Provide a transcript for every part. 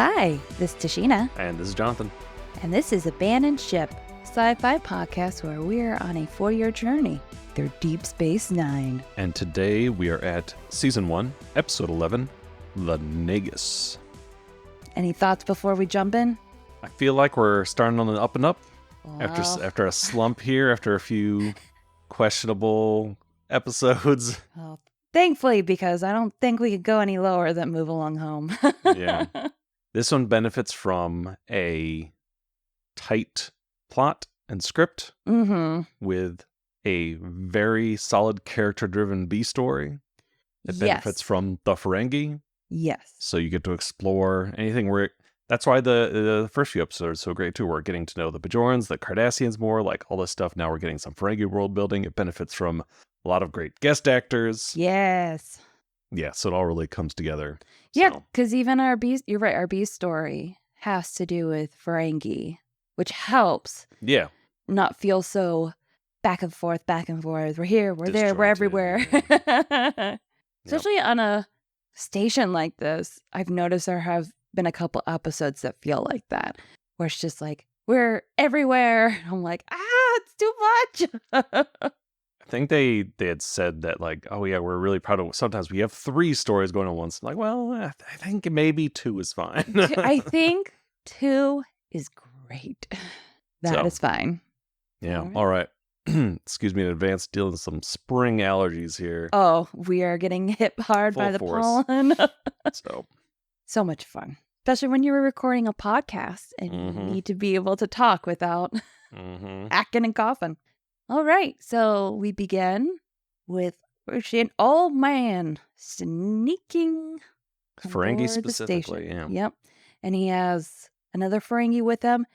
Hi, this is Tashina, And this is Jonathan. and this is Abandoned Ship, a sci-fi podcast where we're on a 4-year journey through Deep Space Nine. And today we are at Season 1, Episode 11, The Nagus. Any thoughts before we jump in? I feel like we're starting on the up and up Well, after a slump here, after a few questionable episodes. well, thankfully, because I don't think we could go any lower than Move Along Home. Yeah. This one benefits from a tight plot and script Mm-hmm. with a very solid character-driven B story. It benefits from the Ferengi, Yes. so you get to explore anything where... That's why the first few episodes are so great, too. We're getting to know the Bajorans, the Cardassians more, like all this stuff. Now we're getting some Ferengi world building. It benefits from a lot of great guest actors. Yes. Yeah, so it all really comes together. Yeah, So, because even our B, you're right, our B story has to do with Ferengi, which helps yeah. not feel so back and forth. We're here, we're there, we're Disjointed, everywhere. Especially on a station like this, I've noticed there have been a couple episodes that feel like that, where it's just like, we're everywhere. I'm like, it's too much. I think they had said that, like, oh, yeah, we're really proud of... Sometimes we have 3 stories going on once. Like, well, I think maybe 2 is fine. I think 2 is great. That is fine. Yeah, all right. Excuse me in advance, dealing with some spring allergies here. Oh, we are getting hit hard by Full the force. pollen. So, much fun. Especially when you're recording a podcast and you Mhm. need to be able to talk without hacking and coughing. All right, so we begin with an old man sneaking Ferengi aboard the specifically, station. yeah. Yep. And he has another Ferengi with him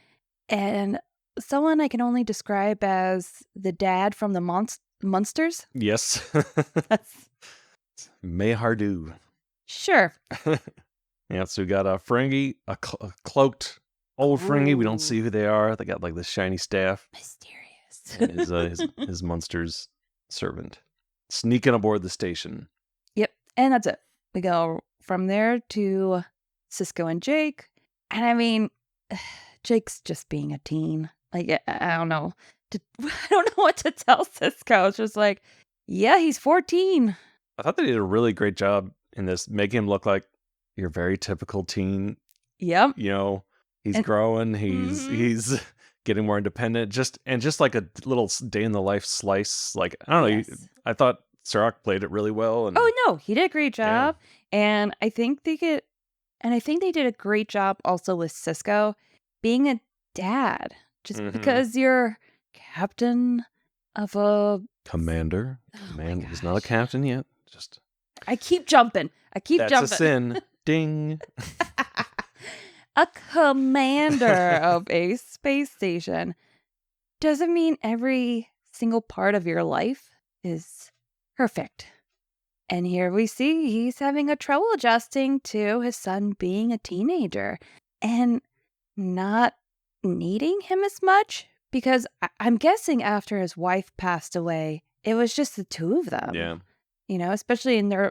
and someone I can only describe as the dad from the Munsters. Yes. That's Mayhardu. sure. Yeah, so we got a Ferengi, a cloaked old Ferengi. We don't Ooh. see who they are. They got like this shiny staff. Mysterious. And his monster's servant sneaking aboard the station. Yep. And that's it. We go from there to Sisko and Jake. And I mean, Jake's just being a teen. Like, I don't know. I don't know what to tell Sisko. It's just like, yeah, he's 14. I thought they did a really great job in this, making him look like your very typical teen. Yep. You know, he's And- growing, he's getting more independent, just like a little day in the life slice. Like, I don't know, Yes. I thought Sirach played it really well. And Oh, no, he did a great job. And I think they did a great job also with Sisko being a dad. Just Mhm. because you're captain of a... Commander. Oh my Man, he's not a gosh. captain yet. Just I keep jumping. that's a sin. Ding. A commander of a space station doesn't mean every single part of your life is perfect. And here we see he's having a trouble adjusting to his son being a teenager and not needing him as much because I'm guessing after his wife passed away, it was just the two of them. Yeah. You know, especially in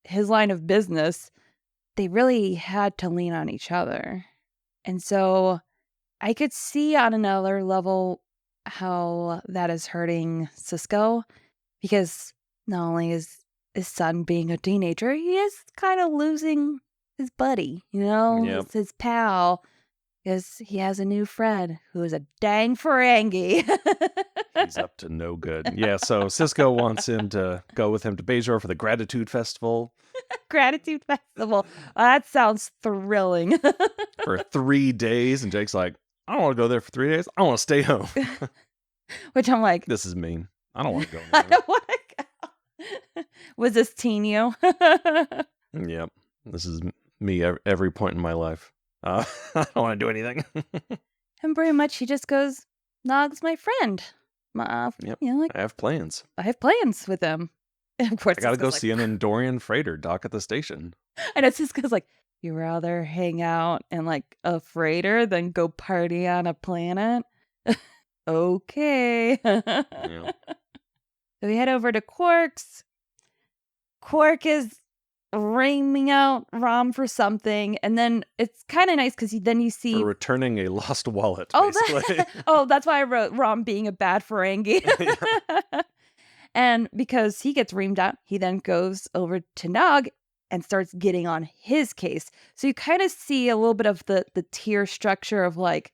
his line of business, they really had to lean on each other. And so I could see on another level how that is hurting Sisko because not only is his son being a teenager, he is kind of losing his buddy, Yep. his pal, because he has a new friend who is a dang Ferengi. He's up to no good. Yeah, so Sisko wants him to go with him to Bajor for the Gratitude Festival Gratitude Festival. That sounds thrilling. for 3 days. And Jake's like, I don't want to go there for 3 days. I want to stay home. Which I'm like, This is mean. I don't want to go I there. don't want to go. Was this teen you? Yep. This is me every point in my life. I don't want to do anything. And pretty much he just goes, Nog's my friend. Yep. Like, I have plans. I have plans with him. And of course, I gotta go Sisko's see an Endorian freighter dock at the station. And it's just because, like, you rather hang out in, like, a freighter than go party on a planet? Okay. Yeah. So we head over to Quark's. Quark is reaming out Rom for something, and then it's kind of nice because then you see For returning a lost wallet, oh basically. that's why I wrote Rom being a bad Ferengi. Yeah. And because he gets reamed out, he then goes over to Nog and starts getting on his case. So you kind of see a little bit of the tier structure of like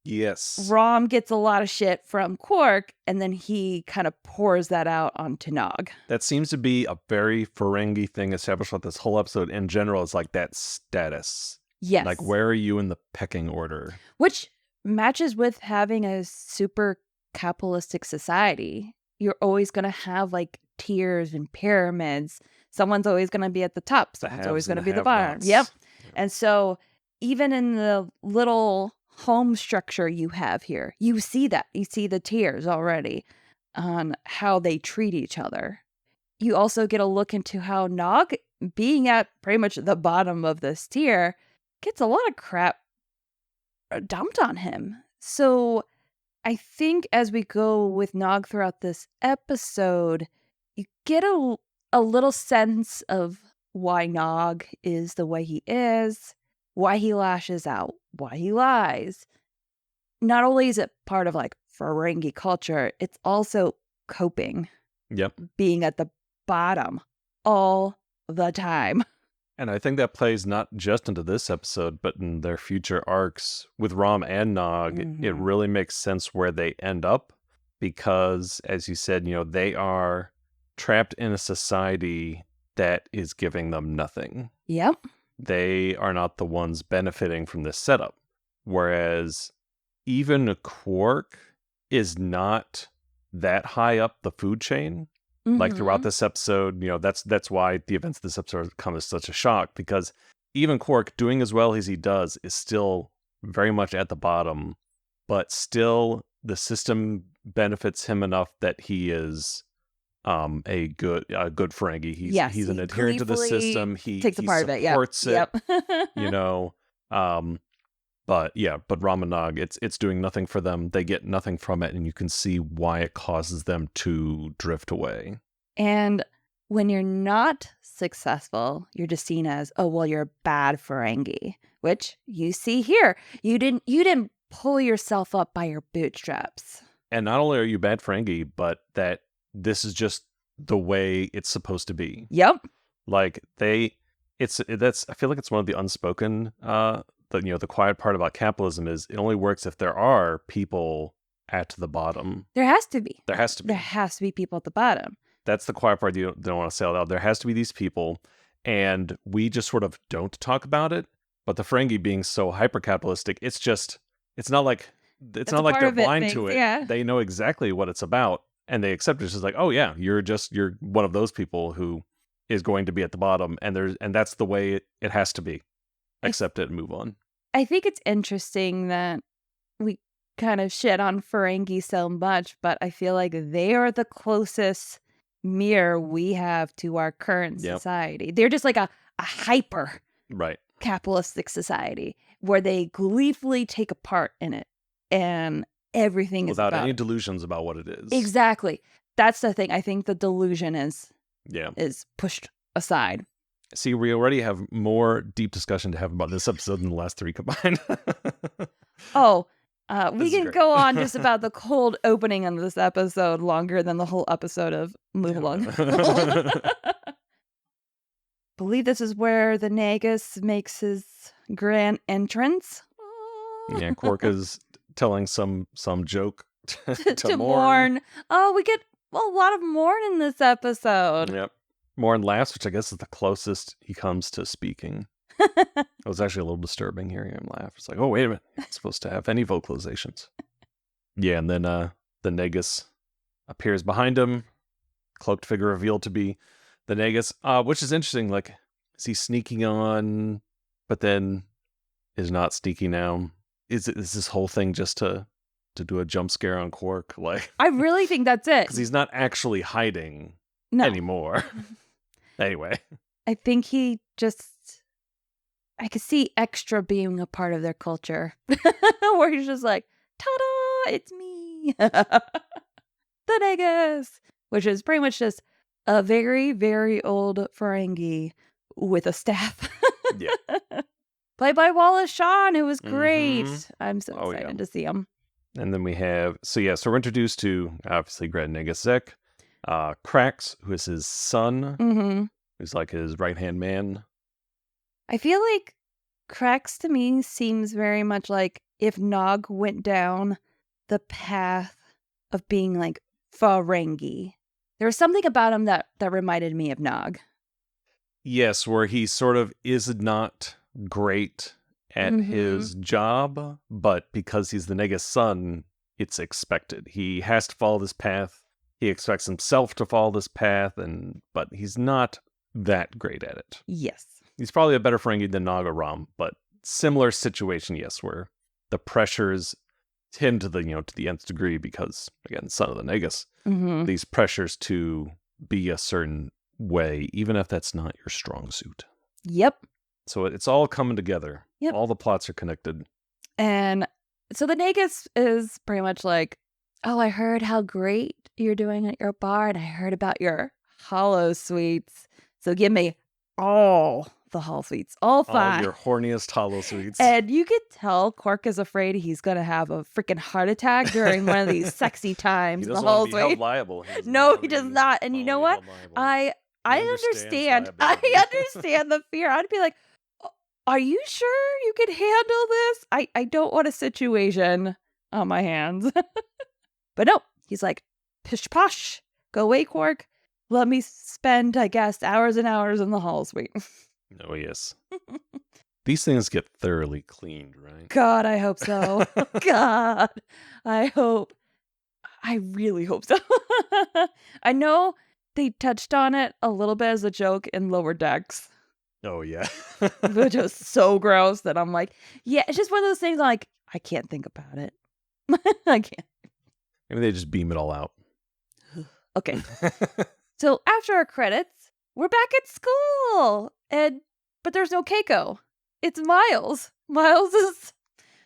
Yes. Rom gets a lot of shit from Quark, and then he kind of pours that out onto Nog. That seems to be a very Ferengi thing established with this whole episode in general. Is like that status. Yes. Like, where are you in the pecking order? Which matches with having a super capitalistic society. You're always going to have like tiers and pyramids. Someone's always going to be at the top. Someone's always going to be the bottom. Yep. And so even in the little home structure you have here, you see that. You see the tiers already on how they treat each other. You also get a look into how Nog, being at pretty much the bottom of this tier, gets a lot of crap dumped on him. So I think as we go with Nog throughout this episode, you get a little sense of why Nog is the way he is, why he lashes out, why he lies. Not only is it part of like Ferengi culture, it's also coping. Yep. Being at the bottom all the time. And I think that plays not just into this episode, but in their future arcs with Rom and Nog. It really makes sense where they end up because, as you said, they are trapped in a society that is giving them nothing. Yep. They are not the ones benefiting from this setup. Whereas even Quark is not that high up the food chain. Like throughout this episode, that's why the events of this episode come as such a shock, because even Quark, doing as well as he does, is still very much at the bottom, but still the system benefits him enough that he is a good Ferengi. He's an adherent to the system. He takes a part of it. Supports it. Yep. But Rom and Nog, it's doing nothing for them. They get nothing from it, and you can see why it causes them to drift away. And when you're not successful, you're just seen as, oh, well, you're a bad Ferengi, which you see here. You didn't pull yourself up by your bootstraps. And not only are you bad Ferengi, but that this is just the way it's supposed to be. Yep. Like I feel like it's one of the unspoken the quiet part about capitalism is it only works if there are people at the bottom. There has to be. There has to be. There has to be people at the bottom. That's the quiet part you don't want to say out loud. There has to be these people, and we just sort of don't talk about it. But the Ferengi being so hyper-capitalistic, it's not like they're blind to it. Yeah. They know exactly what it's about, and they accept it. It's just like, oh yeah, you're one of those people who is going to be at the bottom, and that's the way it has to be. Accept it and move on. I think it's interesting that we kind of shit on Ferengi so much, but I feel like they are the closest mirror we have to our current society. They're just like a hyper capitalistic society where they gleefully take a part in it and everything is without any delusions about what it is. Exactly. That's the thing. I think the delusion is pushed aside. See, we already have more deep discussion to have about this episode than the last three combined. We can go on just about the cold opening of this episode longer than the whole episode of Move Along. Believe this is where the Nagus makes his grand entrance. Yeah, Quark is telling some joke to mourn. Oh, we get a lot of mourn in this episode. Yep. Mourn laughs, which I guess is the closest he comes to speaking. It was actually a little disturbing hearing him laugh. It's like, oh, wait a minute. You're not supposed to have any vocalizations. Yeah, and then the Nagus appears behind him. Cloaked figure revealed to be the Nagus, which is interesting. Like, is he sneaking on, but then is not sneaking now? Is this whole thing just to do a jump scare on Quark? Like, I really think that's it. Because he's not actually hiding anymore. Anyway. I think he just... I could see Extra being a part of their culture. Where he's just like, ta-da, it's me. The Nagus. Which is pretty much just a very, very old Ferengi with a staff. Yeah. Played by Wallace Shawn, who was Mhm. great. I'm so Oh, excited yeah. to see him. And then we have, so we're introduced to, obviously, Grand Nagus Zek, Krax, who is his son, Mm-hmm. who's like his right-hand man. I feel like Krax to me seems very much like if Nog went down the path of being like Ferengi. There was something about him that reminded me of Nog. Yes, where he sort of is not great at Mhm. his job, but because he's the Nagus son, it's expected. He has to follow this path. He expects himself to follow this path, but he's not that great at it. Yes. He's probably a better Ferengi than Nagaram, but similar situation, yes, where the pressures him to the to the nth degree because, again, son of the Nagus, Mm-hmm. these pressures to be a certain way, even if that's not your strong suit. Yep. So it's all coming together. Yep. All the plots are connected. And so the Nagus is pretty much like, oh, I heard how great you're doing at your bar, and I heard about your hollow suites. So give me all the hollow suites, all 5. All your horniest hollow suites. And you could tell Quark is afraid he's going to have a freaking heart attack during one of these sexy times. He The doesn't whole want to be held suite. liable. No, he does not. And you know what? I understand. I understand the fear. I'd be like, are you sure you could handle this? I don't want a situation on my hands. But no, he's like, pish posh, go away, Quark. Let me spend, I guess, hours and hours in the hall suite. Oh, yes. These things get thoroughly cleaned, right? God, I hope so. God, I hope. I really hope so. I know they touched on it a little bit as a joke in Lower Decks, Oh, yeah. which was so gross that I'm like, yeah, it's just one of those things like, I can't think about it. I can't. Maybe they just beam it all out. Okay. So after our credits, we're back at school. But there's no Keiko. It's Miles. Miles is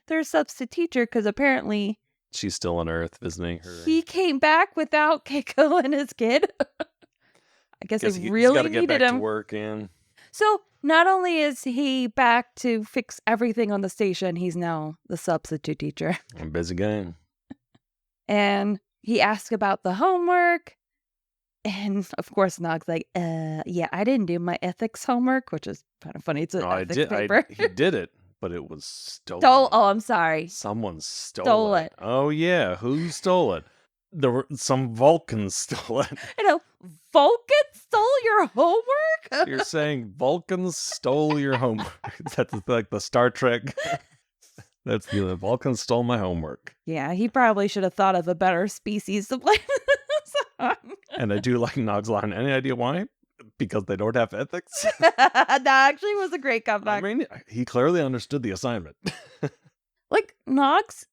their substitute teacher because apparently She's still on Earth visiting her. he came back without Keiko and his kid. I guess they really gotta get needed back him. to work and So not only is he back to fix everything on the station, he's now the substitute teacher. I'm busy game. And he asks about the homework. And of course, Nog's like, yeah, I didn't do my ethics homework, which is kind of funny. It's an ethics paper. He did it, but it was stolen. Oh, I'm sorry. Someone stole it. Oh, yeah. Who stole it? There were some Vulcans stole it. Vulcan stole your homework? You're saying Vulcans stole your homework. That's like the Star Trek. That's the Vulcans stole my homework. Yeah, he probably should have thought of a better species to blame this on. And I do like Nog's line. Any idea why? Because they don't have ethics? That actually was a great comeback. I mean, he clearly understood the assignment. Like, Nog's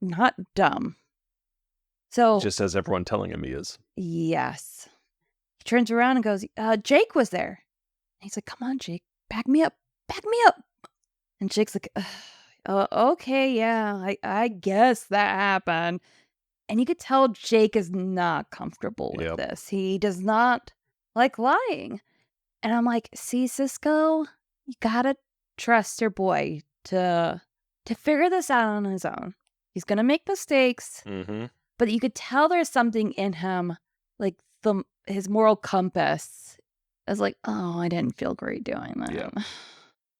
not dumb. So, Just as everyone telling him he is. yes. He turns around and goes, Jake was there. And he's like, come on, Jake, back me up. Back me up. And Jake's like, okay, yeah, I guess that happened. And you could tell Jake is not comfortable with this. He does not like lying. And I'm like, see, Sisko, you gotta trust your boy to figure this out on his own. He's gonna make mistakes, but you could tell there's something in him, like his moral compass is like, oh, I didn't feel great doing that. Yeah.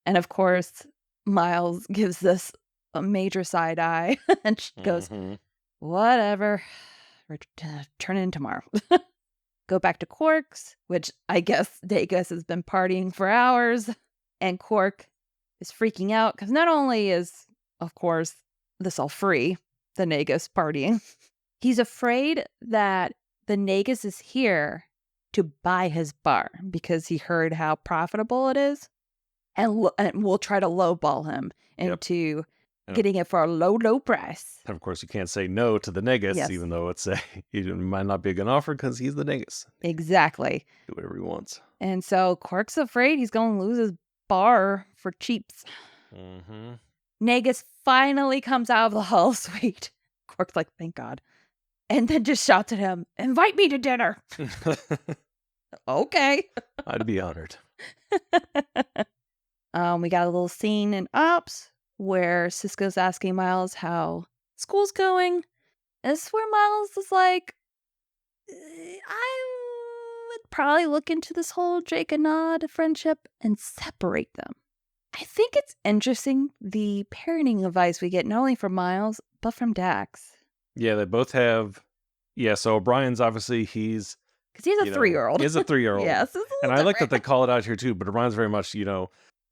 And of course, Miles gives this a major side eye and she goes, whatever, we're turning in tomorrow. Go back to Quark's, which I guess Nagus has been partying for hours. And Quark is freaking out because not only is, of course, this all free, the Nagus partying, he's afraid that the Nagus is here to buy his bar because he heard how profitable it is. And we'll try to lowball him into getting it for a low, low price. And of course, you can't say no to the Nagus, even though it might not be a good offer because he's the Nagus. Exactly. Do whatever he wants. And so Quark's afraid he's going to lose his bar for cheaps. Nagus finally comes out of the hull suite. Quark's like, thank God. And then just shouts at him, invite me to dinner. Okay. I'd be honored. We got a little scene in Ops where Sisko's asking Miles how school's going. This is where Miles is like, I would probably look into this whole Jake and Nod friendship and separate them. I think it's interesting the parenting advice we get not only from Miles, but from Dax. Yeah, they both have. Yeah, so O'Brien's obviously Because he's a you know, 3-year-old. He is a 3-year-old. Yes, And I like that they call it out here too, but O'Brien's very much,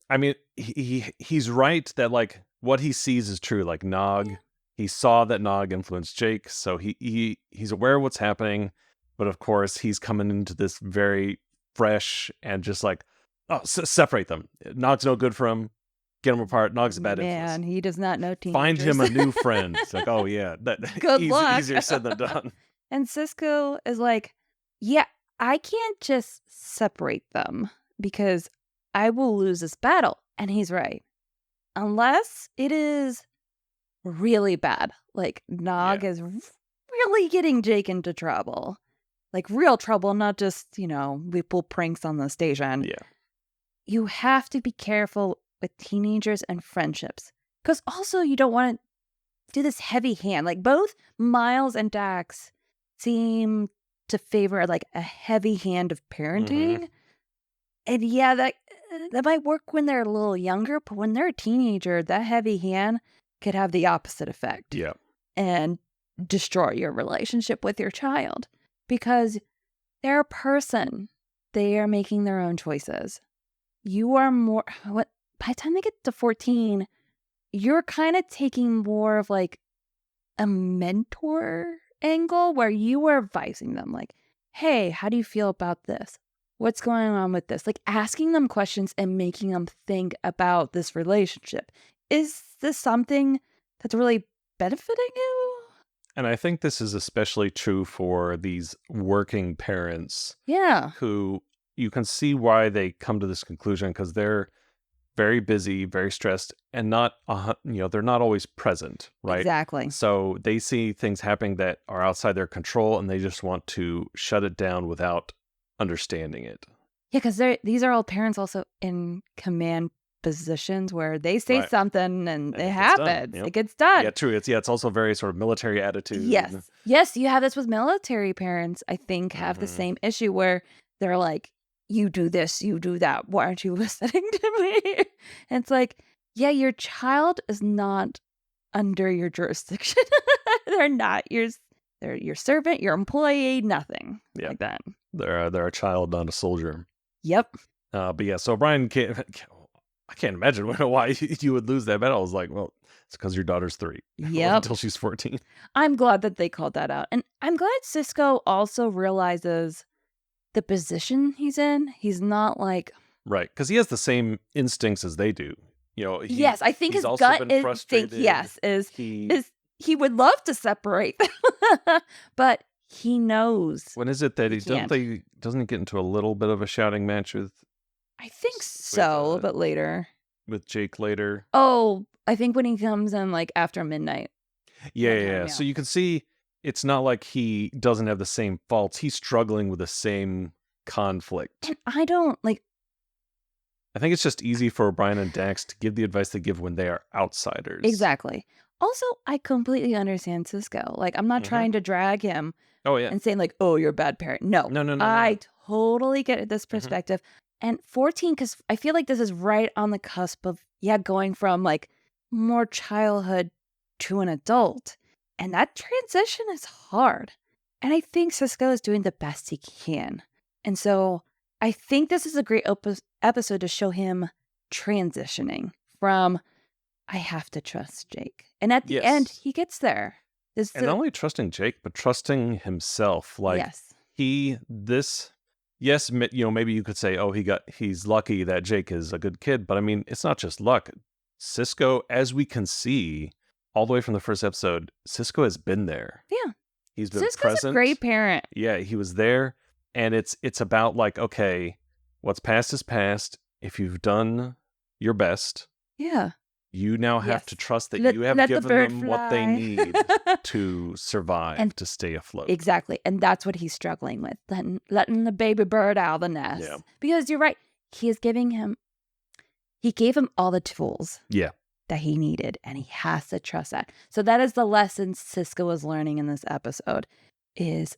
I mean, he's right that like what he sees is true. Like Nog, he saw that Nog influenced Jake, so he's aware of what's happening, but of course he's coming into this very fresh and just like, oh, separate them. Nog's no good for him. Get them apart. Nog's a bad influence. Man, he does not know teenagers. Find him a new friend. It's like, oh yeah, Good luck. Easier said than done. And Sisko is like, yeah, I can't just separate them because I will lose this battle. And he's right. Unless it is really bad. Like Nog is really getting Jake into trouble. Like real trouble, not just, we pull pranks on the station. Yeah. You have to be careful with teenagers and friendships. Because also you don't want to do this heavy hand. Like both Miles and Dax seem to favor like a heavy hand of parenting. Mm-hmm. And yeah, that might work when they're a little younger, but when they're a teenager, that heavy hand could have the opposite effect. Yeah. And destroy your relationship with your child. Because they're a person. They are making their own choices. You are more, by the time they get to 14, you're kind of taking more of like a mentor angle where you are advising them like, hey, how do you feel about this? What's going on with this? Like asking them questions and making them think about this relationship. Is this something that's really benefiting you? And I think this is especially true for these working parents. Yeah. Who you can see why they come to this conclusion because they're very busy, very stressed, and they're not always present, right? Exactly. So they see things happening that are outside their control and they just want to shut it down without understanding it. Yeah, because these are all parents also in command positions where they say something and it happens. Yep. It gets done. Yeah, true. It's also very sort of military attitude. Yes, you have this with military parents, I think, have the same issue where they're like, you do this, you do that. Why aren't you listening to me? And it's like, yeah, your child is not under your jurisdiction. They're not they're your servant, your employee, nothing like that. They're a child, not a soldier. Yep. But yeah, so Brian I can't imagine why you would lose that battle. I was like, well, it's because your daughter's 3. Yep. Until she's 14. I'm glad that they called that out. And I'm glad Sisko also realizes the position he's in. He's not like... Right, because he has the same instincts as they do. Yes, I think his gut instinct, is he would love to separate them. But he knows. When is it that doesn't he get into a little bit of a shouting match with... I think so, a little bit later. With Jake later. Oh, I think when he comes in like after midnight. Yeah. So you can see it's not like he doesn't have the same faults. He's struggling with the same conflict. And I don't like... I think it's just easy for O'Brien and Dax to give the advice they give when they are outsiders. Exactly. Also, I completely understand Sisko. Like, I'm not trying to drag him and saying like, oh, you're a bad parent. No. I totally get this perspective. And 14, because I feel like this is right on the cusp of, going from like more childhood to an adult. And that transition is hard. And I think Sisko is doing the best he can. And so I think this is a great episode to show him transitioning from, I have to trust Jake. And at the end, he gets there. And not only trusting Jake, but trusting himself. Like, yes, maybe you could say, oh, he's lucky that Jake is a good kid. But I mean, it's not just luck. Sisko, as we can see, all the way from the first episode, Sisko has been there. Yeah. He's been Sisko's present. A great parent. Yeah, he was there. And it's about like, okay, what's past is past. If you've done your best, you now have to trust that you have given them what they need to survive and to stay afloat. Exactly. And that's what he's struggling with, letting the baby bird out of the nest. Yeah. Because you're right. he gave him all the tools Yeah. that he needed, and he has to trust that. So that is the lesson Sisko was learning in this episode is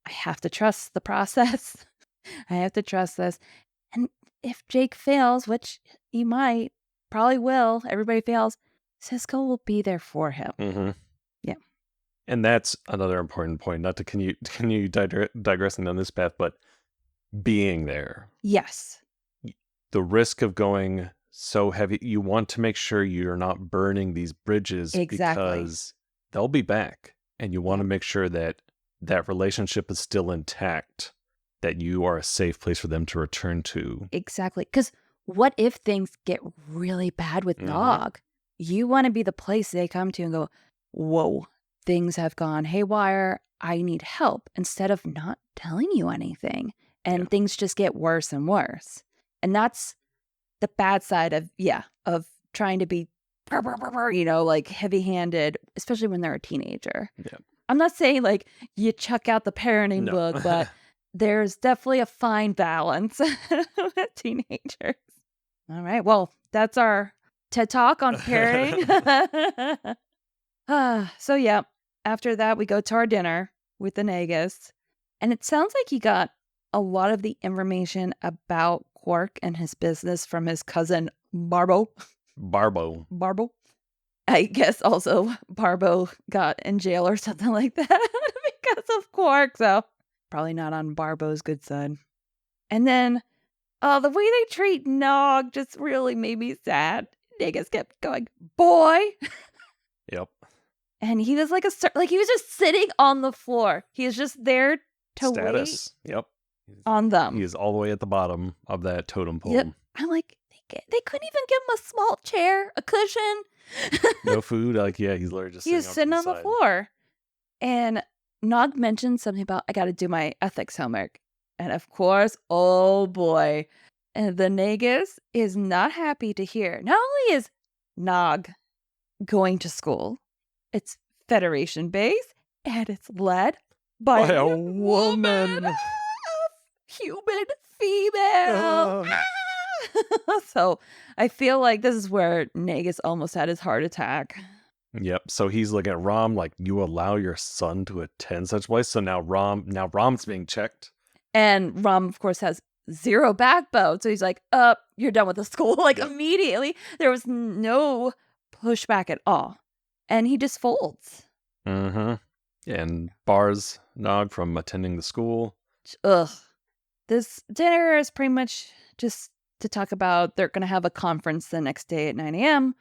I have to trust the process. I have to trust this. And if Jake fails, which he might, probably will, everybody fails, Sisko will be there for him. Mm-hmm. Yeah. And that's another important point, not to continue digressing down this path, but being there. Yes. The risk of going so heavy, you want to make sure you're not burning these bridges because they'll be back. And you want to make sure that that relationship is still intact, that you are a safe place for them to return to. Exactly. Because what if things get really bad with Nog? You want to be the place they come to and go, whoa, things have gone haywire. I need help, instead of not telling you anything. And things just get worse and worse. And that's the bad side of trying to be, like heavy-handed, especially when they're a teenager. Yeah. I'm not saying like you chuck out the parenting book, but there's definitely a fine balance with teenagers. All right. Well, that's our TED Talk on parenting. So, yeah, after that, we go to our dinner with the Nagus. And it sounds like he got a lot of the information about Quark and his business from his cousin, Barbo. I guess also Barbo got in jail or something like that because of Quark. So probably not on Barbo's good side. And then the way they treat Nog just really made me sad. Nagus kept going, boy. Yep. And he was like he was just sitting on the floor. He was just there to Status. wait Yep. on them. He is all the way at the bottom of that totem pole. Yep. I'm like, they couldn't even give him a small chair, a cushion. No food. Like, yeah, he's literally just sitting on the floor. And Nog mentioned something about, I got to do my ethics homework. And of course, oh boy, and the Nagus is not happy to hear. Not only is Nog going to school, it's Federation base, and it's led by a woman. Human female. So I feel like this is where Nagus almost had his heart attack. Yep. So he's looking at Rom like, you allow your son to attend such place. So now Rom's being checked. And Rom, of course, has zero backbone. So he's like, you're done with the school. Like immediately. There was no pushback at all. And he just folds. Mm-hmm. And bars Nog from attending the school. Ugh. This dinner is pretty much just to talk about, they're going to have a conference the next day at 9 a.m.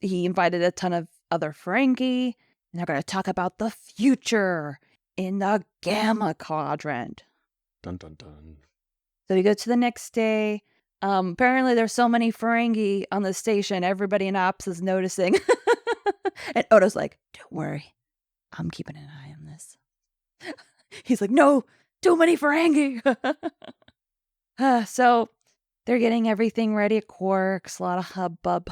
He invited a ton of other Ferengi, and they're going to talk about the future in the Gamma Quadrant. Dun, dun, dun. So we go to the next day. Apparently there's so many Ferengi on the station, everybody in Ops is noticing. And Odo's like, don't worry, I'm keeping an eye on this. He's like, no, too many Ferengi. So they're getting everything ready at Quarks, a lot of hubbub.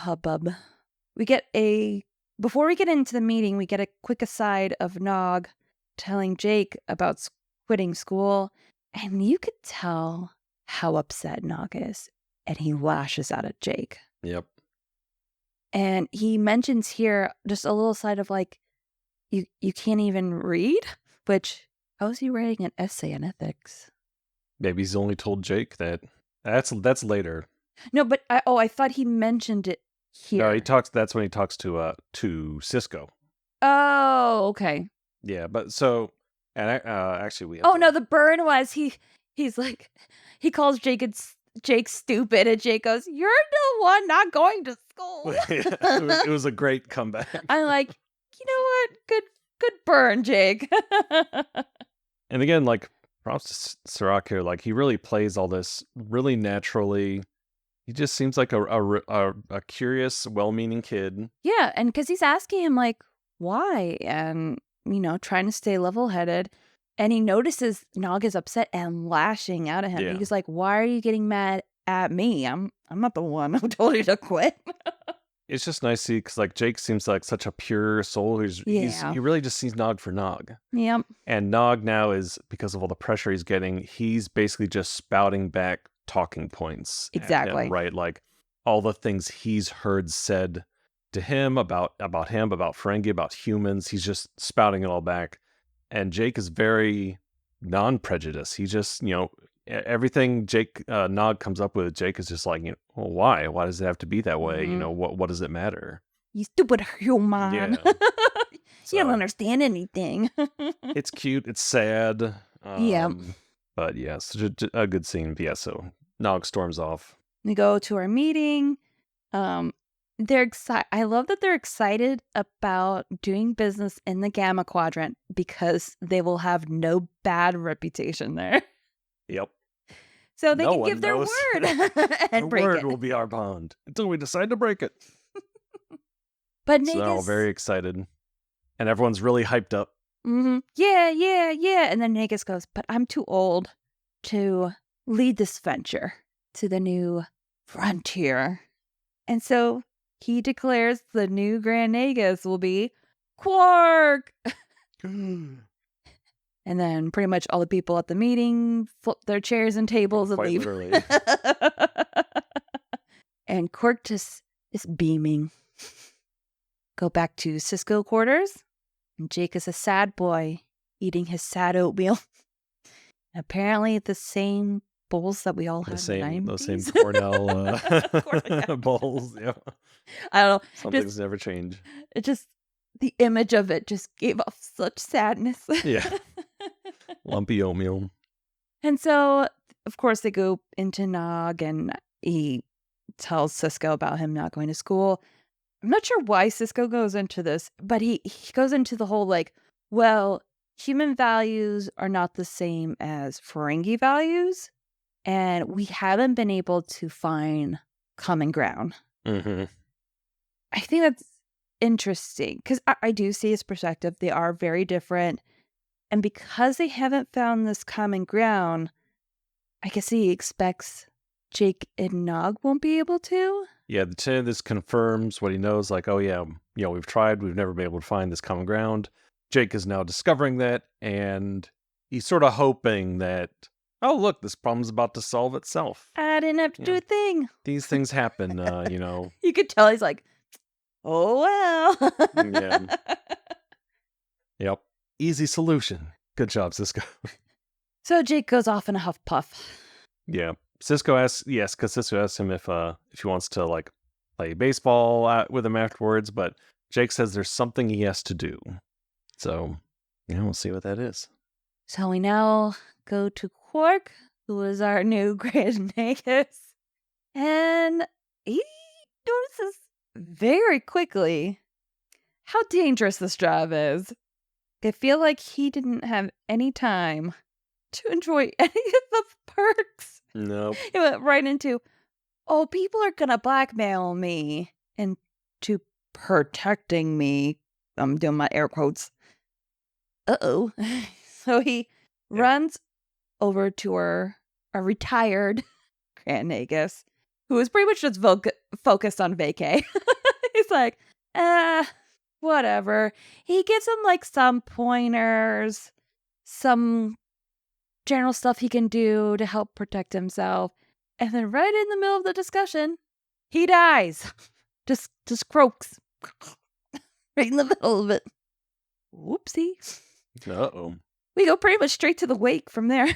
Before we get into the meeting, we get a quick aside of Nog telling Jake about quitting school. And you could tell how upset Nog is. And he lashes out at Jake. Yep. And he mentions here just a little side of like, you can't even read? Which, how is he writing an essay on ethics? Maybe he's only told Jake that. That's later. No, but I thought he mentioned it here. No, that's when he talks to Sisko. Oh, okay. Yeah, but so, and actually we have. Oh, no, the burn was he's like, he calls Jake stupid, and Jake goes, you're the one not going to school. it was a great comeback. I'm like, you know what? Good burn, Jake. And again, like, props to Serac here. Like, he really plays all this really naturally. He just seems like a curious, well-meaning kid. Yeah, and because he's asking him, like, why? And, trying to stay level-headed. And he notices Nog is upset and lashing out at him. Yeah. He's like, why are you getting mad at me? I'm not the one who told you to quit. It's just nice to see, because like Jake seems like such a pure soul. He really just sees Nog for Nog. Yep. And Nog now is, because of all the pressure he's getting, he's basically just spouting back talking points at Exactly. him, right? Like all the things he's heard said to him about him, about Ferengi, about humans. He's just spouting it all back. And Jake is very non-prejudiced. He just, everything Nog comes up with, Jake is just like, well, why? Why does it have to be that way? Mhm. What does it matter? You stupid human. Yeah. You don't So understand anything. it's cute. It's sad. Yeah. But yeah, such a good scene. Yeah, so Nog storms off. We go to our meeting. They're excited. I love that they're excited about doing business in the Gamma Quadrant because they will have no bad reputation there. Yep. So they No can one give their knows. word and The break word it. will be our bond until we decide to break it. But So they're all Nagus, very excited. And everyone's really hyped up. yeah. And then Nagus goes, but I'm too old to lead this venture to the new frontier. And so he declares the new Grand Nagus will be Quark. And then pretty much all the people at the meeting flip their chairs and tables and Quite leave. literally. And Quark just is beaming. Go back to Sisko quarters. And Jake is a sad boy eating his sad oatmeal. Apparently the same bowls that we all had in the Those same 90s. Cornell bowls. Yeah. I don't know. Some things never change. It just, the image of it just gave off such sadness. Yeah. Lumpy oatmeal. And so, of course, they go into Nog and he tells Sisko about him not going to school. I'm not sure why Sisko goes into this, but he goes into the whole like, well, human values are not the same as Ferengi values, and we haven't been able to find common ground. Mm-hmm. I think that's interesting because I do see his perspective. They are very different. And because they haven't found this common ground, I guess he expects Jake and Nog won't be able to. Yeah, this confirms what he knows. Like, oh yeah, we've tried. We've never been able to find this common ground. Jake is now discovering that, and he's sort of hoping that, oh look, this problem's about to solve itself. I didn't have to do a thing. These things happen, You could tell he's like, oh well. Yeah. Yep. Easy solution. Good job, Sisko. So Jake goes off in a huff puff. Yeah. Sisko asks, yes, because Sisko asks him if he wants to like play baseball with him afterwards, but Jake says there's something he has to do. So, we'll see what that is. So we now go to Quark, who is our new Grand Nagus, and he notices very quickly how dangerous this job is. I feel like he didn't have any time to enjoy any of the perks. Nope. He went right into, oh, people are gonna blackmail me into protecting me. I'm doing my air quotes. Uh-oh. So he runs over to our retired Grand Nagus, who is pretty much just focused on vacay. He's like, whatever. He gives him like some pointers, some general stuff he can do to help protect himself. And then right in the middle of the discussion, he dies. Just croaks. Right in the middle of it. Whoopsie. Uh-oh. We go pretty much straight to the wake from there.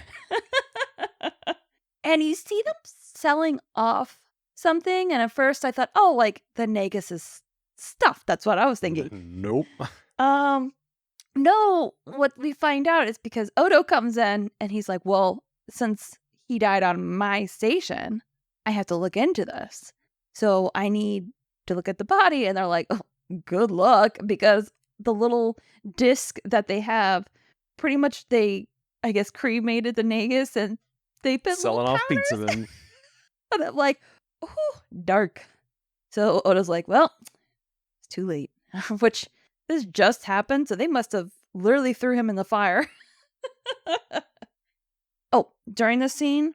And you see them selling off something. And at first I thought, oh, like the Nagus' stuff. That's what I was thinking. Nope. No, what we find out is because Odo comes in and he's like, well, since he died on my station, I have to look into this. So I need to look at the body. And they're like, oh, good luck, because the little disc that they have, pretty much they, I guess, cremated the Nagus and they've been selling off pizza then. And I'm like, oh, dark. So Odo's like, well, it's too late. Which this just happened, so they must have literally threw him in the fire. Oh, during the scene,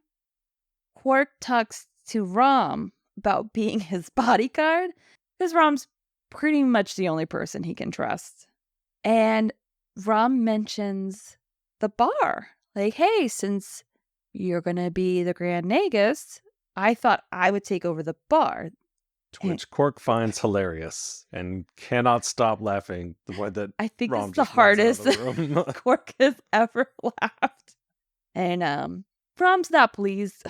Quark talks to Rom about being his bodyguard, because Rom's pretty much the only person he can trust. And Rom mentions the bar. Like, hey, since you're going to be the Grand Nagus. I thought I would take over the bar. Which Quark finds hilarious and cannot stop laughing the way that I think Rom it's the just runs out hardest of the room. Quark has ever laughed. And Brom's not pleased.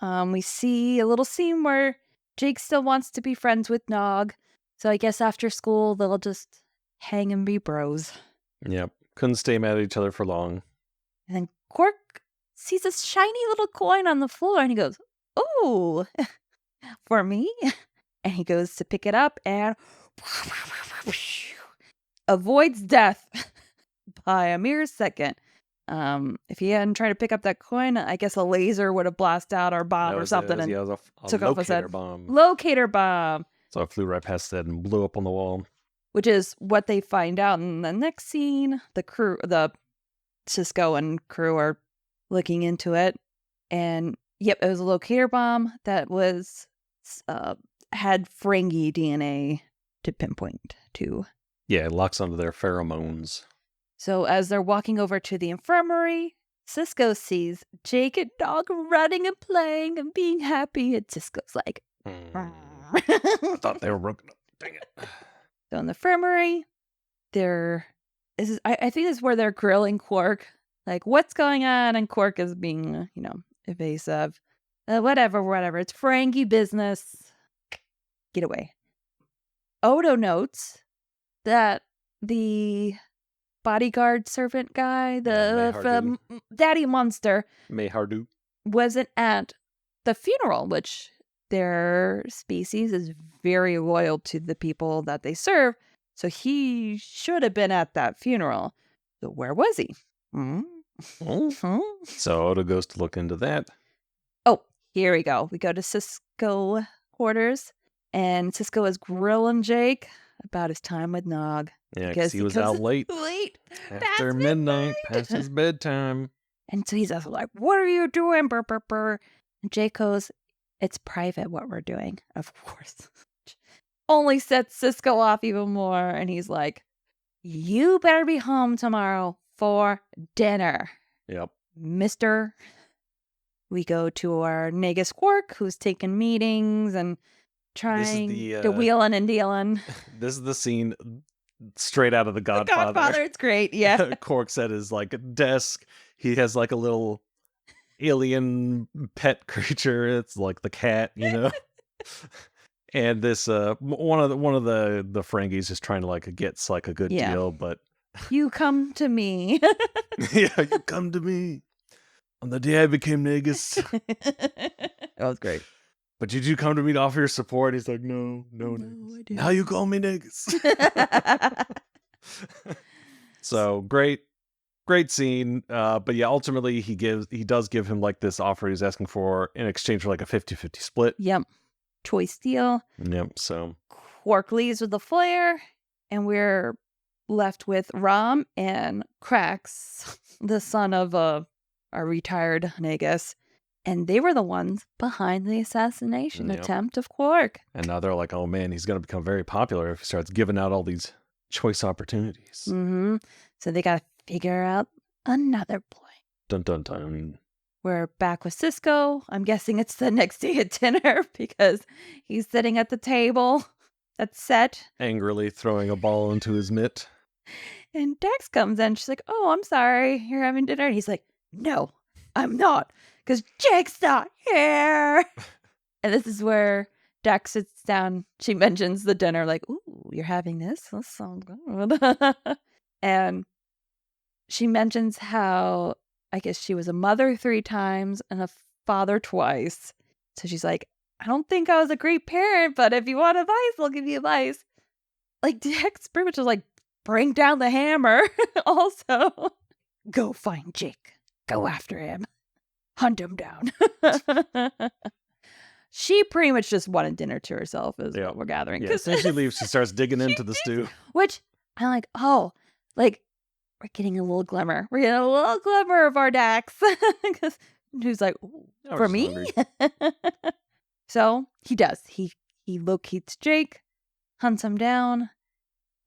We see a little scene where Jake still wants to be friends with Nog. So I guess after school they'll just hang and be bros. Yep. Couldn't stay mad at each other for long. And then Quark sees this shiny little coin on the floor and he goes, "Ooh, for me?" And he goes to pick it up and avoids death by a mere second. If he hadn't tried to pick up that coin, I guess a laser would have blasted out or bomb or something and It was a took off his head. locator bomb. Locator bomb. So it flew right past his head and blew up on the wall. Which is what they find out in the next scene. The crew, the Sisko and crew are looking into it. And yep, it was a locator bomb that was had Ferengi DNA to pinpoint to. Yeah, it locks onto their pheromones. So as they're walking over to the infirmary, Sisko sees Jake and Nog running and playing and being happy. And Sisko's like, I thought they were broken up. Dang it. So in the infirmary, I think this is where they're grilling Quark. Like, what's going on? And Quark is being, evasive. Whatever. It's Ferengi business. Get away. Odo notes that the bodyguard servant guy, the daddy monster, Mayhardu, wasn't at the funeral, which their species is very loyal to the people that they serve. So he should have been at that funeral. So where was he? So Odo goes to look into that. Oh, here we go. We go to Sisko quarters, and Sisko is grilling Jake about his time with Nog. Yeah, because he was out late. After midnight, past his bedtime. And so he's also like, "What are you doing?" Burr, burr, burr. And Jake goes, "It's private what we're doing." Of course. Only sets Sisko off even more. And he's like, "You better be home tomorrow for dinner." Yep. Mister. We go to our Nagus Quark, who's taking meetings and trying to wheeling and dealing. This is the scene straight out of The Godfather. The Godfather, it's great, yeah. Quark's at his desk. He has a little alien pet creature. It's like the cat, And this one of the Ferengis is trying to get a good deal, but you come to me. Yeah, you come to me. On the day I became Nagus. That was great. But did you come to me to offer your support? He's like, no, Nagus. Now you call me Nagus. So great scene. But yeah, ultimately he does give him this offer he's asking for in exchange for a 50-50 split. Yep. Choice deal. Yep. So Quark leaves with the flare, and we're left with Rom and Krax, the son of a retired Nagus. And they were the ones behind the assassination attempt of Quark. And now they're like, oh man, he's going to become very popular if he starts giving out all these choice opportunities. Mm-hmm. So they got to figure out another ploy. Dun dun dun. We're back with Sisko. I'm guessing it's the next day at dinner because he's sitting at the table that's set. Angrily throwing a ball into his mitt. And Dax comes in. She's like, "Oh, I'm sorry. You're having dinner." And he's like, "No, I'm not. Because Jake's not here." And this is where Dax sits down. She mentions the dinner, like, "Ooh, you're having this? That sounds good." And she mentions how, I guess she was a mother 3 times and a father twice. So she's like, "I don't think I was a great parent, but if you want advice, I'll give you advice." Dax pretty much is like, bring down the hammer. Also, go find Jake. Go after him. Hunt him down. She pretty much just wanted dinner to herself, is what we're gathering. Yeah, as soon as she leaves, she starts digging into the stew. Which, I'm like, we're getting a little glimmer. We're getting a little glimmer of our Dax. Because who's like, for me? So he does. He locates Jake, hunts him down,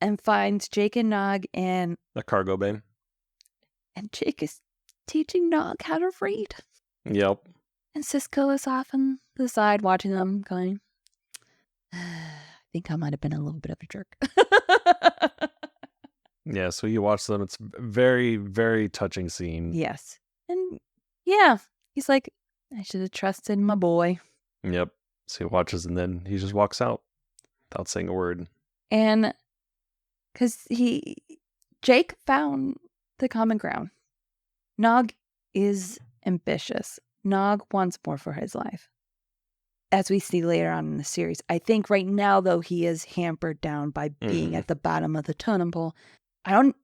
and finds Jake and Nog in the cargo bay. And Jake is teaching Nog how to read. Yep. And Sisko is off on the side watching them going, I think I might have been a little bit of a jerk. Yeah, so you watch them. It's very, very touching scene. Yes. And yeah, he's like, I should have trusted my boy. Yep. So he watches and then he just walks out without saying a word. And because Jake found the common ground. Nog is ambitious. Nog wants more for his life. As we see later on in the series. I think right now, though, he is hampered down by being at the bottom of the totem pole. I don't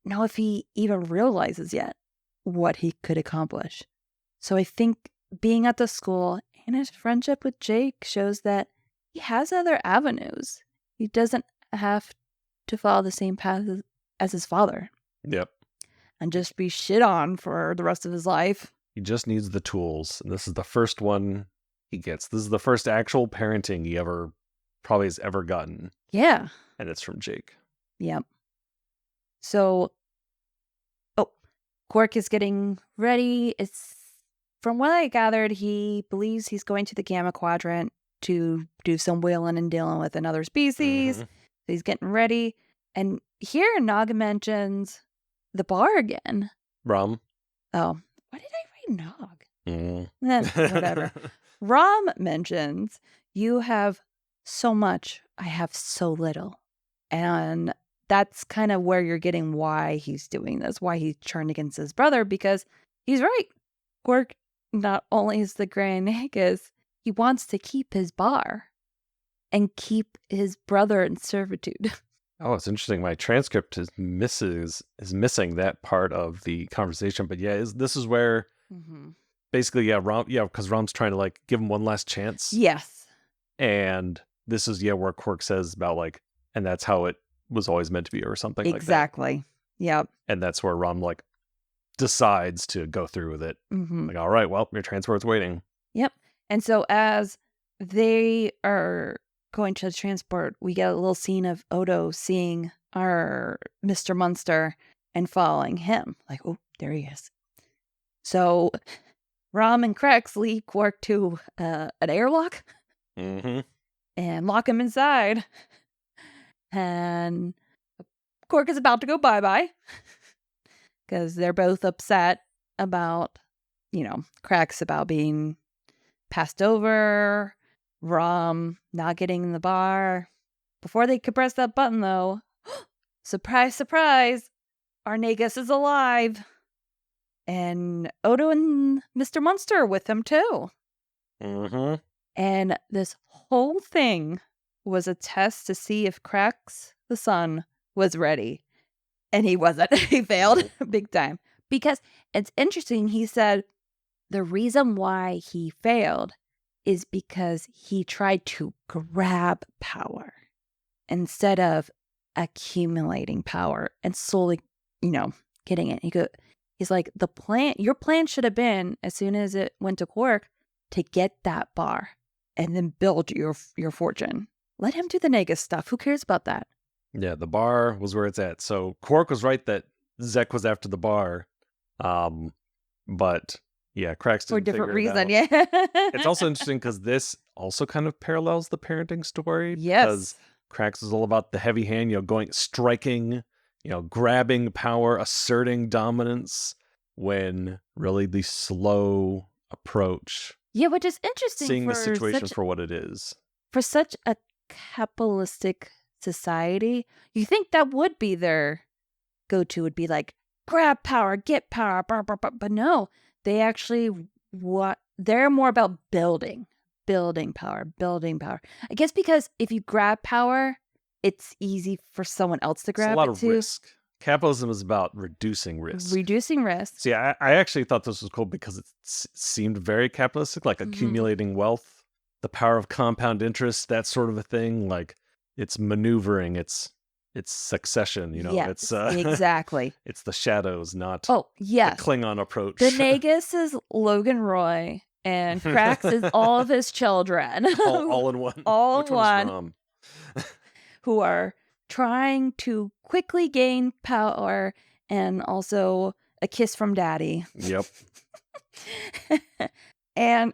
know if he even realizes yet what he could accomplish. So I think being at the school and his friendship with Jake shows that he has other avenues. He doesn't have to follow the same path as his father. Yep. And just be shit on for the rest of his life. He just needs the tools. And this is the first one he gets. This is the first actual parenting he probably has ever gotten. Yeah. And it's from Jake. Yep. So, Quark is getting ready. From what I gathered, he believes he's going to the Gamma Quadrant to do some wheeling and dealing with another species. So he's getting ready. And here Nog mentions the bar again. Rom. Oh, why did I write Nog? Whatever. Rom mentions, you have so much, I have so little. And that's kind of where you're getting why he's doing this, why he turned against his brother, because he's right. Quark not only is the Grand Nagus, he wants to keep his bar and keep his brother in servitude. Oh, it's interesting. My transcript is missing that part of the conversation. But yeah, this is where basically, because Rom's trying to like give him one last chance. Yes. And this is where Quark says about like, and that's how it was always meant to be, or something like that. Exactly. Yep. And that's where Rom like decides to go through with it. Like, all right, well, your transport's waiting. Yep. And so as they are going to the transport, we get a little scene of Odo seeing our Mr. Munster and following him. Like, oh, there he is. So Rom and Krex lead Quark to an airlock and lock him inside. And Quark is about to go bye-bye because they're both upset about, Krex about being passed over, Rom not getting in the bar. Before they could press that button, though, surprise, surprise, our Nagus is alive. And Odo and Mr. Munster are with him, too. And this whole thing was a test to see if Krex, the son, was ready. And he wasn't. He failed big time. Because it's interesting, he said the reason why he failed is because he tried to grab power instead of accumulating power and slowly, getting it. He's like, your plan should have been, as soon as it went to Quark, to get that bar and then build your fortune. Let him do the Nagus stuff. Who cares about that? Yeah, the bar was where it's at. So Quark was right that Zek was after the bar. But yeah, Krex didn't for a different figure it reason. out. Yeah. It's also interesting because this also kind of parallels the parenting story. Yes. Because Krex is all about the heavy hand, striking, grabbing power, asserting dominance, when really the slow approach. Yeah, which is interesting. Seeing the situation for what it is. For such a capitalistic society, you think that would be their go-to, would be like, grab power, get power, but no, they actually, they're more about building power. I guess because if you grab power, it's easy for someone else to grab it. It's a lot of risk. Capitalism is about reducing risk. See, I actually thought this was cool because it seemed very capitalistic, like accumulating wealth, the power of compound interest, that sort of a thing. Like, it's maneuvering, it's succession, Yes, exactly. It's the shadows, not the Klingon approach. The Nagus is Logan Roy, and Krex is all of his children. all in one. All Which in one. Who are trying to quickly gain power and also a kiss from daddy. Yep. And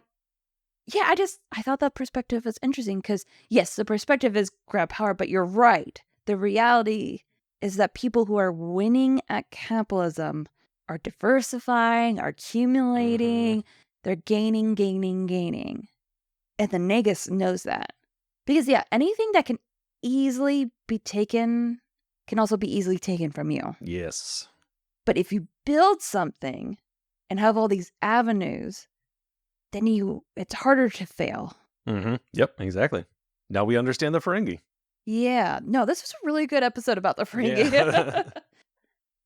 yeah, I thought that perspective was interesting because, yes, the perspective is grab power, but you're right. The reality is that people who are winning at capitalism are diversifying, are accumulating, they're gaining. And the Nagus knows that. Because, yeah, anything that can easily be taken can also be easily taken from you. Yes. But if you build something and have all these avenues, then it's harder to fail. Yep, exactly. Now we understand the Ferengi. Yeah. No, this was a really good episode about the Ferengi. Yeah.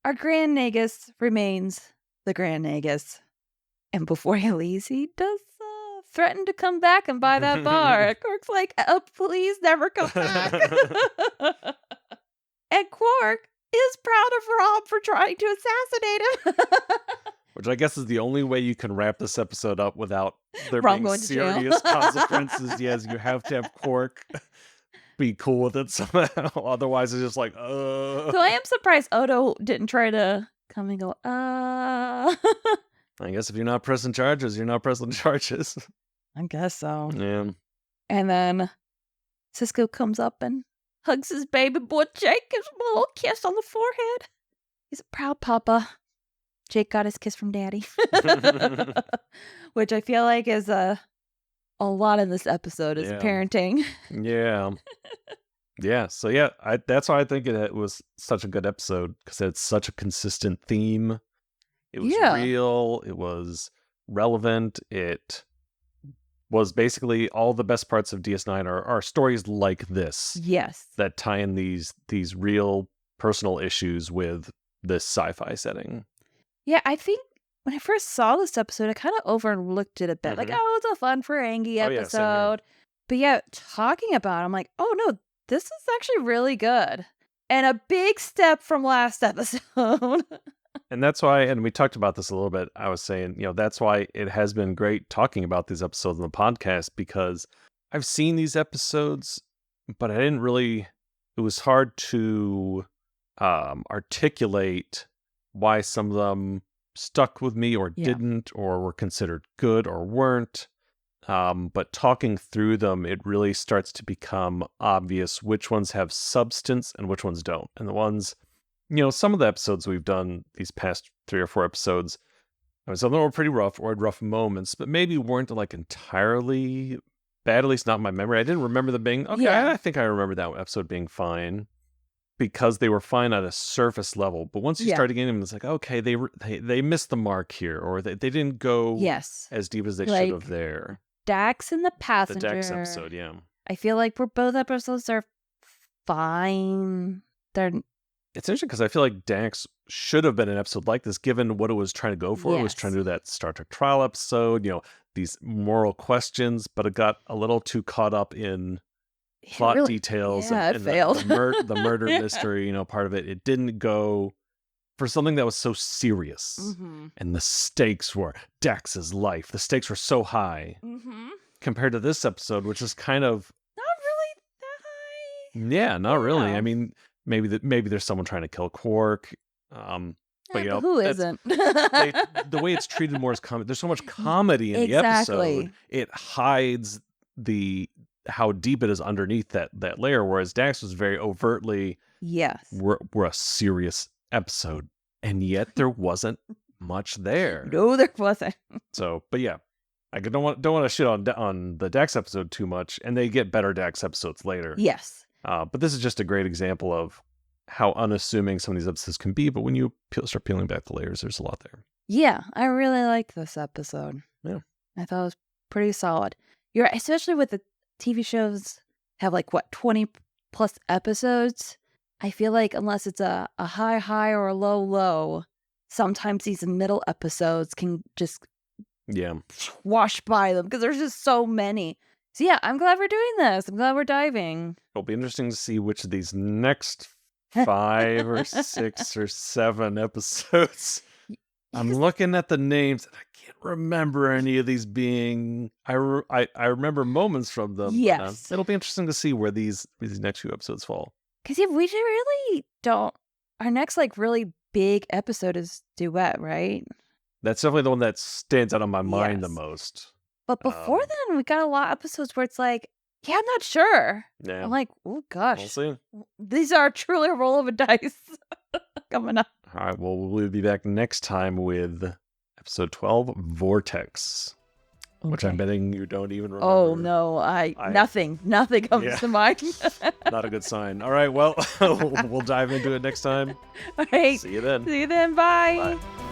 Our Grand Nagus remains the Grand Nagus. And before he leaves, he does threaten to come back and buy that bar. Quark's like, please never come back. And Quark is proud of Rob for trying to assassinate him. Which I guess is the only way you can wrap this episode up without there Rob being going to jail. serious consequences. Yes, you have to have Quark be cool with it somehow. Otherwise, it's just like, So I am surprised Odo didn't try to come and go, I guess if you're not pressing charges, you're not pressing charges. I guess so. Yeah. And then Sisko comes up and hugs his baby boy Jake, gives him a little kiss on the forehead. He's a proud papa. Jake got his kiss from daddy. Which I feel like is a lot in this episode is parenting. Yeah. Yeah. So yeah, that's why I think it was such a good episode, because it's such a consistent theme. It was real. It was relevant. It was basically all the best parts of DS9 are stories like this. Yes. That tie in these real personal issues with this sci-fi setting. Yeah, I think when I first saw this episode, I kind of overlooked it a bit. Like, oh, it's a fun Ferengi episode. But yeah, talking about it, I'm like, oh no, this is actually really good. And a big step from last episode. And that's why, and we talked about this a little bit, I was saying, that's why it has been great talking about these episodes on the podcast, because I've seen these episodes, but I didn't really, it was hard to articulate why some of them stuck with me or didn't, or were considered good or weren't. But talking through them, it really starts to become obvious which ones have substance and which ones don't. And the ones, some of the episodes we've done, these past 3 or 4 episodes, some of them were pretty rough or had rough moments, but maybe weren't like entirely bad, at least not in my memory. I didn't remember them being, I think I remember that episode being fine, because they were fine at a surface level. But once you started getting them, it's like, okay, they missed the mark here, or they didn't go as deep as they should have there. Dax and the Passenger. The Dax episode, yeah. I feel like both episodes are fine. It's interesting because I feel like Dax should have been an episode like this, given what it was trying to go for. It was trying to do that Star Trek trial episode, these moral questions, but it got a little too caught up in plot details and it failed. the murder mystery, part of it. It didn't go for something that was so serious, and the stakes were Dax's life. The stakes were so high compared to this episode, which is kind of not really that high. Yeah, not really. I mean, maybe there's someone trying to kill Quark. But who isn't? The way it's treated more as comedy. There's so much comedy in the episode. It hides how deep it is underneath that layer. Whereas Dax was very overtly, we're a serious episode, and yet there wasn't much there. No, there wasn't. So, but yeah, I don't want to shit on the Dax episode too much, and they get better Dax episodes later. Yes. But this is just a great example of how unassuming some of these episodes can be. But when you start peeling back the layers, there's a lot there. Yeah, I really like this episode. Yeah, I thought it was pretty solid. You're right, especially with the TV shows have 20 plus episodes. I feel like unless it's a high or a low, sometimes these middle episodes can just wash by them because there's just so many. So yeah, I'm glad we're doing this. I'm glad we're diving. It'll be interesting to see which of these next 5 or 6 or 7 episodes. I'm looking at the names and I can't remember any of these being. I remember moments from them. Yes, it'll be interesting to see where these next few episodes fall. Because we really don't. Our next really big episode is Duet, right? That's definitely the one that stands out on my mind the Yes. most. But before Um, then, we got a lot of episodes where it's like, yeah, I'm not sure. yeah, I'm like, oh we'll gosh, see. these are truly a roll of a dice coming up. All right, well, we'll be back next time with episode 12, Vortex, which I'm Okay. betting you don't even remember. Oh no, nothing comes Yeah. to mind. Not a good sign. All right, well, we'll dive into it next time. All right. See you then. See you then. Bye. Bye.